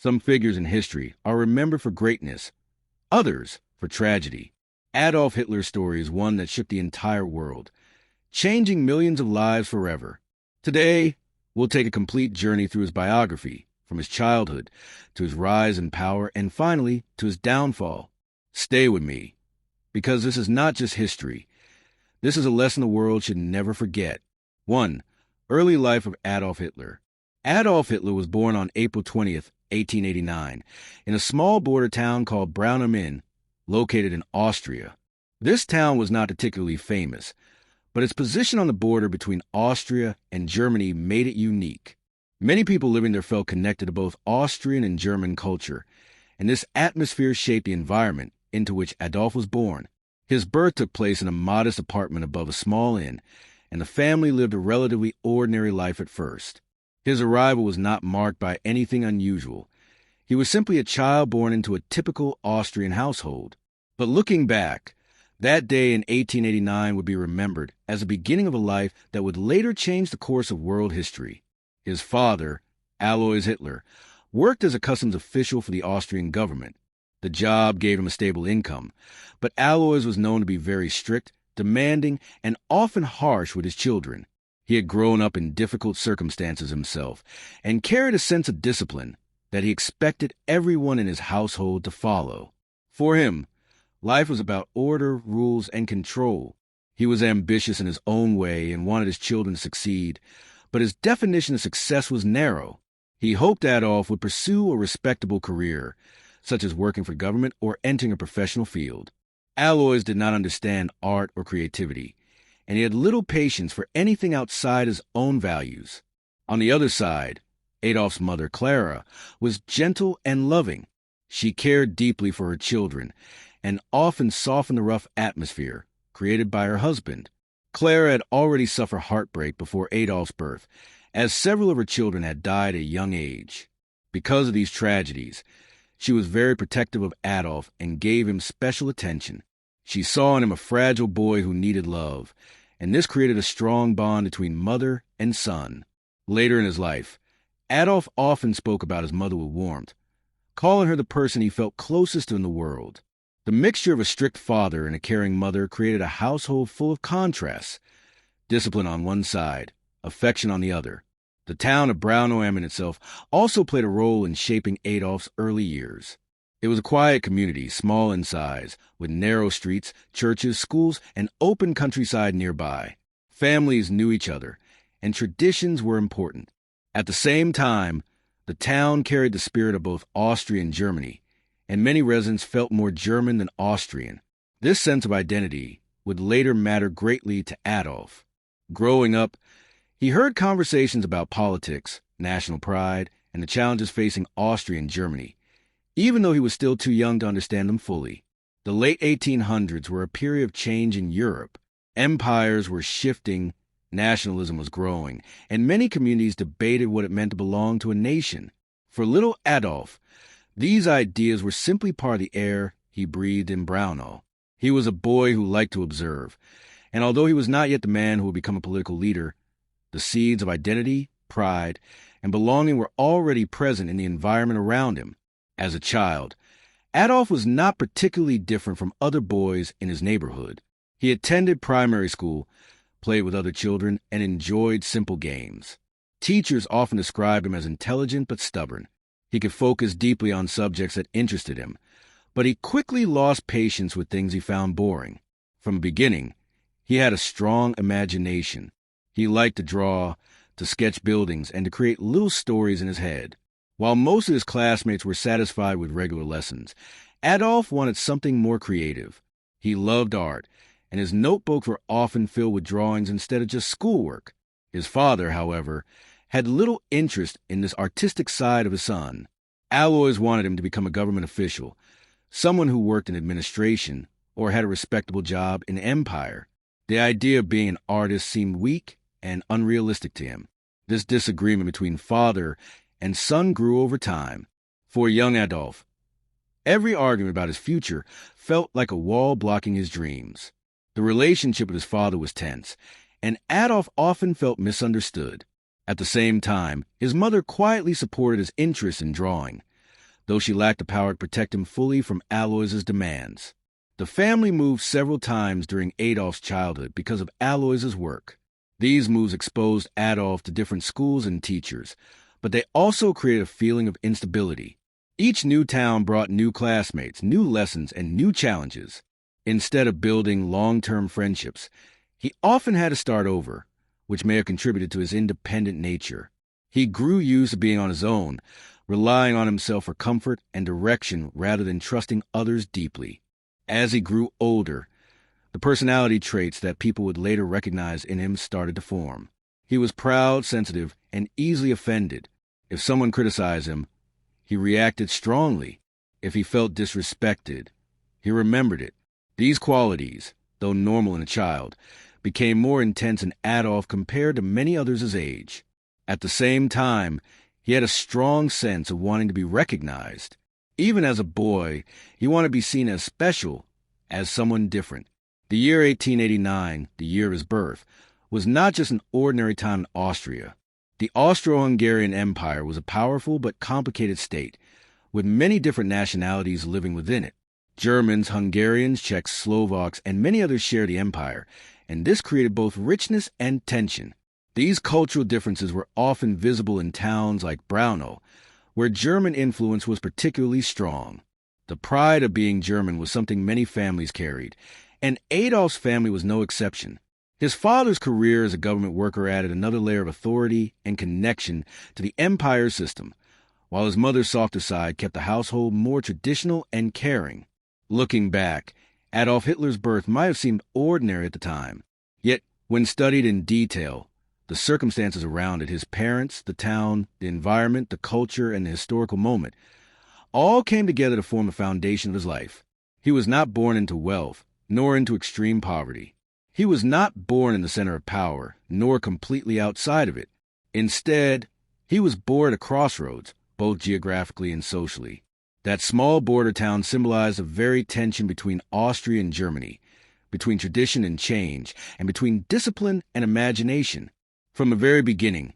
Some figures in history are remembered for greatness, others for tragedy. Adolf Hitler's story is one that shook the entire world, changing millions of lives forever. Today, we'll take a complete journey through his biography, from his childhood to his rise in power and finally to his downfall. Stay with me, because this is not just history. This is a lesson the world should never forget. 1. Early life of Adolf Hitler. Adolf Hitler was born on April 20th, 1889, in a small border town called Braunau am Inn, located in Austria. This town was not particularly famous, but its position on the border between Austria and Germany made it unique. Many people living there felt connected to both Austrian and German culture, and this atmosphere shaped the environment into which Adolf was born. His birth took place in a modest apartment above a small inn, and the family lived a relatively ordinary life at first. His arrival was not marked by anything unusual. He was simply a child born into a typical Austrian household. But looking back, that day in 1889 would be remembered as the beginning of a life that would later change the course of world history. His father, Adolf Hitler, worked as a customs official for the Austrian government. The job gave him a stable income, but Alois was known to be very strict, demanding, and often harsh with his children. He had grown up in difficult circumstances himself and carried a sense of discipline that he expected everyone in his household to follow. For him, life was about order, rules, and control. He was ambitious in his own way and wanted his children to succeed, but his definition of success was narrow. He hoped Adolf would pursue a respectable career, such as working for government or entering a professional field. Alois did not understand art or creativity, and he had little patience for anything outside his own values. On the other side, Adolf's mother, Clara, was gentle and loving. She cared deeply for her children and often softened the rough atmosphere created by her husband. Clara had already suffered heartbreak before Adolf's birth, as several of her children had died at a young age. Because of these tragedies, she was very protective of Adolf and gave him special attention. She saw in him a fragile boy who needed love, and this created a strong bond between mother and son. Later in his life, Adolf often spoke about his mother with warmth, calling her the person he felt closest to in the world. The mixture of a strict father and a caring mother created a household full of contrasts. Discipline on one side, affection on the other. The town of Braunau am Inn itself also played a role in shaping Adolf's early years. It was a quiet community, small in size, with narrow streets, churches, schools, and open countryside nearby. Families knew each other, and traditions were important. At the same time, the town carried the spirit of both Austria and Germany, and many residents felt more German than Austrian. This sense of identity would later matter greatly to Adolf. Growing up, he heard conversations about politics, national pride, and the challenges facing Austria and Germany, even though he was still too young to understand them fully. The late 1800s were a period of change in Europe. Empires were shifting, nationalism was growing, and many communities debated what it meant to belong to a nation. For little Adolf, these ideas were simply part of the air he breathed in Braunau. He was a boy who liked to observe, and although he was not yet the man who would become a political leader, the seeds of identity, pride, and belonging were already present in the environment around him. As a child, Adolf was not particularly different from other boys in his neighborhood. He attended primary school, played with other children, and enjoyed simple games. Teachers often described him as intelligent but stubborn. He could focus deeply on subjects that interested him, but he quickly lost patience with things he found boring. From the beginning, he had a strong imagination. He liked to draw, to sketch buildings, and to create little stories in his head. While most of his classmates were satisfied with regular lessons, Adolf wanted something more creative. He loved art, and his notebooks were often filled with drawings instead of just schoolwork. His father, however, had little interest in this artistic side of his son. Alois wanted him to become a government official, someone who worked in administration or had a respectable job in empire. The idea of being an artist seemed weak and unrealistic to him. This disagreement between father and son grew over time. For young Adolf, every argument about his future felt like a wall blocking his dreams. The relationship with his father was tense, and Adolf often felt misunderstood. At the same time, his mother quietly supported his interest in drawing. though she lacked the power to protect him fully from Aloys's demands. The family moved several times during Adolf's childhood because of Aloys's work. These moves exposed Adolf to different schools and teachers, but they also created a feeling of instability. Each new town brought new classmates, new lessons, and new challenges. Instead of building long-term friendships, he often had to start over, which may have contributed to his independent nature. He grew used to being on his own, relying on himself for comfort and direction rather than trusting others deeply. As he grew older, the personality traits that people would later recognize in him started to form. He was proud, sensitive, and easily offended. If someone criticized him, he reacted strongly. If he felt disrespected, he remembered it. These qualities, though normal in a child, became more intense in Adolf compared to many others his age. At the same time, he had a strong sense of wanting to be recognized. Even as a boy, he wanted to be seen as special, as someone different. The year 1889, the year of his birth, was not just an ordinary time in Austria. The Austro-Hungarian Empire was a powerful but complicated state, with many different nationalities living within it. Germans, Hungarians, Czechs, Slovaks, and many others shared the empire, and this created both richness and tension. These cultural differences were often visible in towns like Braunau, where German influence was particularly strong. The pride of being German was something many families carried, and Adolf's family was no exception. His father's career as a government worker added another layer of authority and connection to the empire's system, while his mother's softer side kept the household more traditional and caring. Looking back, Adolf Hitler's birth might have seemed ordinary at the time. Yet, when studied in detail, the circumstances around it, his parents, the town, the environment, the culture, and the historical moment, all came together to form the foundation of his life. He was not born into wealth, nor into extreme poverty. He was not born in the center of power, nor completely outside of it. Instead, he was born at a crossroads, both geographically and socially. That small border town symbolized the very tension between Austria and Germany, between tradition and change, and between discipline and imagination. From the very beginning,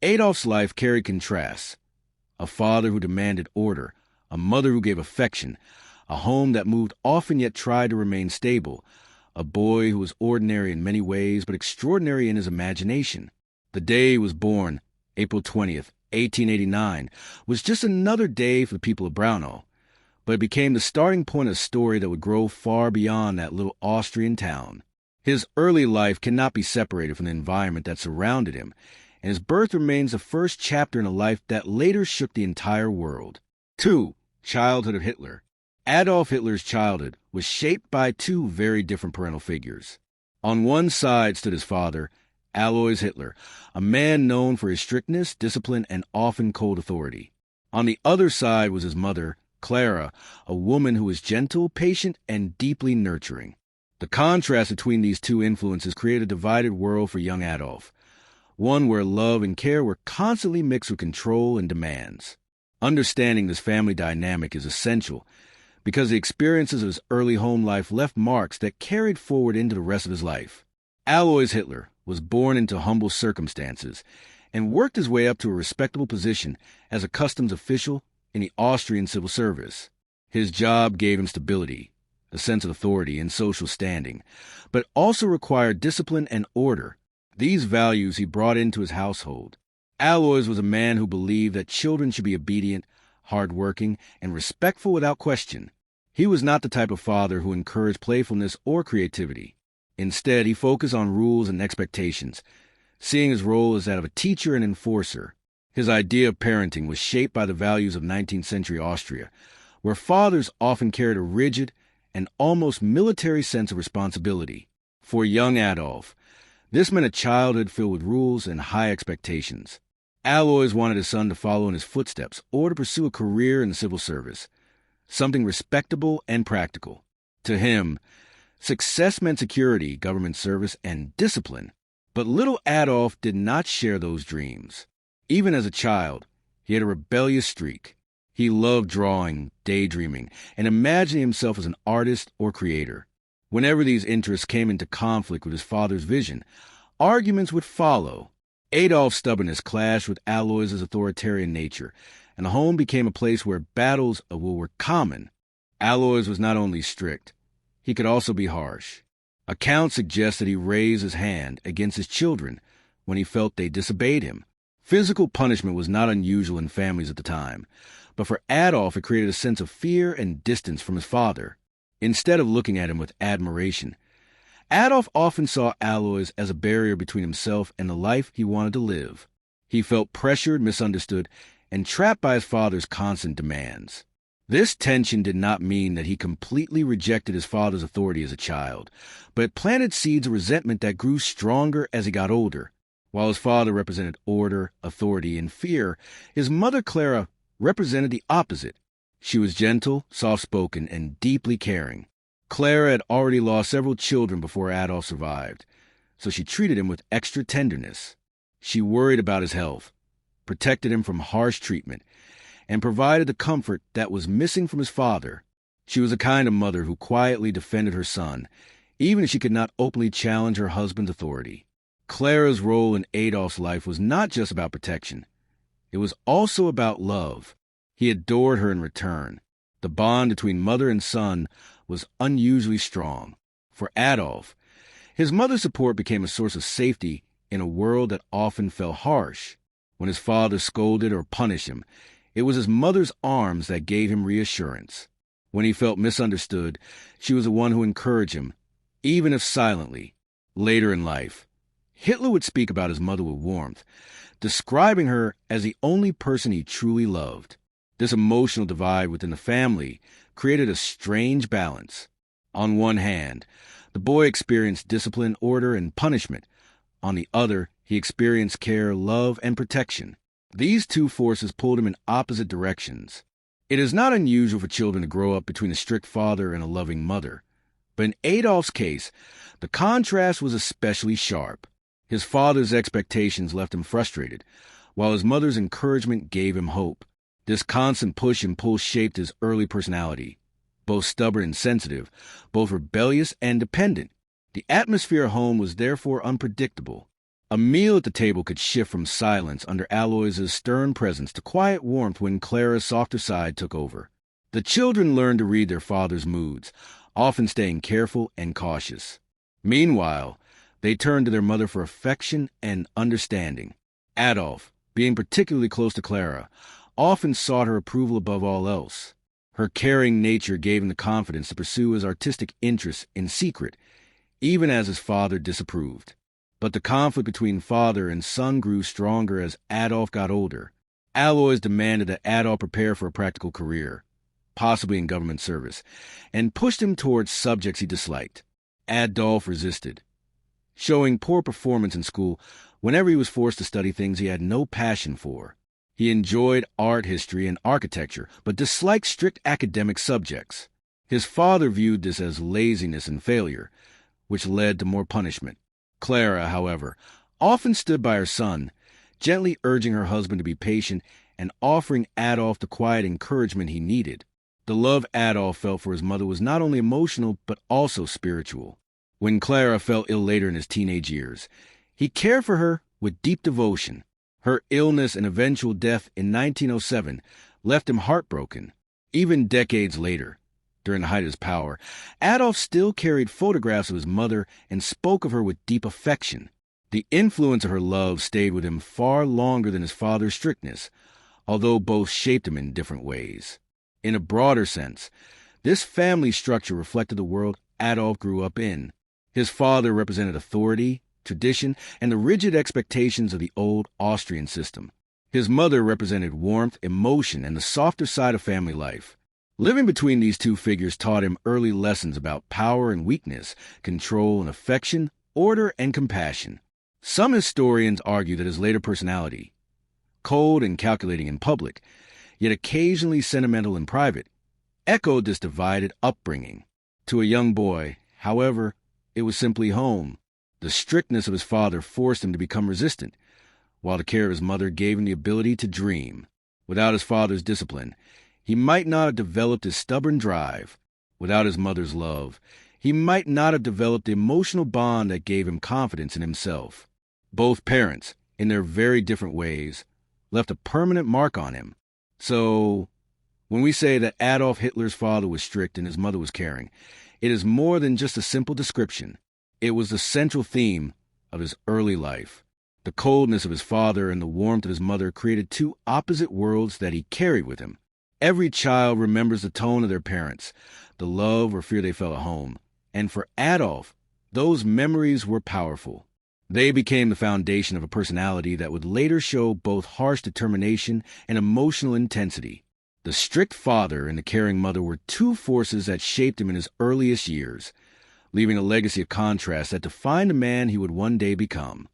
Adolf's life carried contrasts. A father who demanded order, a mother who gave affection, a home that moved often yet tried to remain stable, a boy who was ordinary in many ways but extraordinary in his imagination. The day he was born, April 20th, 1889, was just another day for the people of Braunau, but it became the starting point of a story that would grow far beyond that little Austrian town. His early life cannot be separated from the environment that surrounded him, and his birth remains the first chapter in a life that later shook the entire world. 2. Childhood of Hitler. Adolf Hitler's childhood was shaped by two very different parental figures. On one side stood his father, Alois Hitler, a man known for his strictness, discipline, and often cold authority. On the other side was his mother, Clara, a woman who was gentle, patient, and deeply nurturing. The contrast between these two influences created a divided world for young Adolf, one where love and care were constantly mixed with control and demands. Understanding this family dynamic is essential because the experiences of his early home life left marks that carried forward into the rest of his life. Alois Hitler was born into humble circumstances and worked his way up to a respectable position as a customs official in the Austrian civil service. His job gave him stability, a sense of authority, and social standing, but also required discipline and order. These values he brought into his household. Alois was a man who believed that children should be obedient, hardworking, and respectful without question. He was not the type of father who encouraged playfulness or creativity. Instead, he focused on rules and expectations, seeing his role as that of a teacher and enforcer. His idea of parenting was shaped by the values of 19th century Austria, where fathers often carried a rigid and almost military sense of responsibility. For young Adolf, this meant a childhood filled with rules and high expectations. Alois wanted his son to follow in his footsteps or to pursue a career in the civil service, something respectable and practical. To him, success meant security, government service, and discipline. But little Adolf did not share those dreams. Even as a child, he had a rebellious streak. He loved drawing, daydreaming, and imagining himself as an artist or creator. Whenever these interests came into conflict with his father's vision, arguments would follow. Adolf's stubbornness clashed with Alois's authoritarian nature, and the home became a place where battles were common. Alois was not only strict, he could also be harsh. Accounts suggest that he raised his hand against his children when he felt they disobeyed him. Physical punishment was not unusual in families at the time, but for Adolf it created a sense of fear and distance from his father. Instead of looking at him with admiration, Adolf often saw Alois as a barrier between himself and the life he wanted to live. He felt pressured, misunderstood, and trapped by his father's constant demands. This tension did not mean that he completely rejected his father's authority as a child, but it planted seeds of resentment that grew stronger as he got older. While his father represented order, authority, and fear, his mother Clara represented the opposite. She was gentle, soft-spoken, and deeply caring. Clara had already lost several children before Adolf survived, so she treated him with extra tenderness. She worried about his health, protected him from harsh treatment, and provided the comfort that was missing from his father. She was a kind of mother who quietly defended her son, even if she could not openly challenge her husband's authority. Clara's role in Adolf's life was not just about protection. It was also about love. He adored her in return. The bond between mother and son was unusually strong. For Adolf, his mother's support became a source of safety in a world that often felt harsh. When his father scolded or punished him, it was his mother's arms that gave him reassurance. When he felt misunderstood, she was the one who encouraged him, even if silently. Later in life, Hitler would speak about his mother with warmth, describing her as the only person he truly loved. This emotional divide within the family created a strange balance. On one hand, the boy experienced discipline, order, and punishment. On the other, he experienced care, love, and protection. These two forces pulled him in opposite directions. It is not unusual for children to grow up between a strict father and a loving mother. But in Adolf's case, the contrast was especially sharp. His father's expectations left him frustrated, while his mother's encouragement gave him hope. This constant push and pull shaped his early personality. Both stubborn and sensitive, both rebellious and dependent. The atmosphere at home was therefore unpredictable. A meal at the table could shift from silence under Alois's stern presence to quiet warmth when Clara's softer side took over. The children learned to read their father's moods, often staying careful and cautious. Meanwhile, they turned to their mother for affection and understanding. Adolf, being particularly close to Clara, often sought her approval above all else. Her caring nature gave him the confidence to pursue his artistic interests in secret, even as his father disapproved. But the conflict between father and son grew stronger as Adolf got older. Alois demanded that Adolf prepare for a practical career, possibly in government service, and pushed him towards subjects he disliked. Adolf resisted, showing poor performance in school whenever he was forced to study things he had no passion for. He enjoyed art history and architecture, but disliked strict academic subjects. His father viewed this as laziness and failure, which led to more punishment. Clara, however, often stood by her son, gently urging her husband to be patient and offering Adolf the quiet encouragement he needed. The love Adolf felt for his mother was not only emotional, but also spiritual. When Clara fell ill later in his teenage years, he cared for her with deep devotion. Her illness and eventual death in 1907 left him heartbroken. Even decades later, during the height of his power, Adolf still carried photographs of his mother and spoke of her with deep affection. The influence of her love stayed with him far longer than his father's strictness, although both shaped him in different ways. In a broader sense, this family structure reflected the world Adolf grew up in. His father represented authority, tradition, and the rigid expectations of the old Austrian system. His mother represented warmth, emotion, and the softer side of family life. Living between these two figures taught him early lessons about power and weakness, control and affection, order and compassion. Some historians argue that his later personality, cold and calculating in public, yet occasionally sentimental in private, echoed this divided upbringing. To a young boy, however, it was simply home. The strictness of his father forced him to become resistant, while the care of his mother gave him the ability to dream. Without his father's discipline, he might not have developed his stubborn drive. Without his mother's love, he might not have developed the emotional bond that gave him confidence in himself. Both parents, in their very different ways, left a permanent mark on him. So, when we say that Adolf Hitler's father was strict and his mother was caring, it is more than just a simple description. It was the central theme of his early life. The coldness of his father and the warmth of his mother created two opposite worlds that he carried with him. Every child remembers the tone of their parents, the love or fear they felt at home. And for Adolf, those memories were powerful. They became the foundation of a personality that would later show both harsh determination and emotional intensity. The strict father and the caring mother were two forces that shaped him in his earliest years, leaving a legacy of contrast that defined the man he would one day become.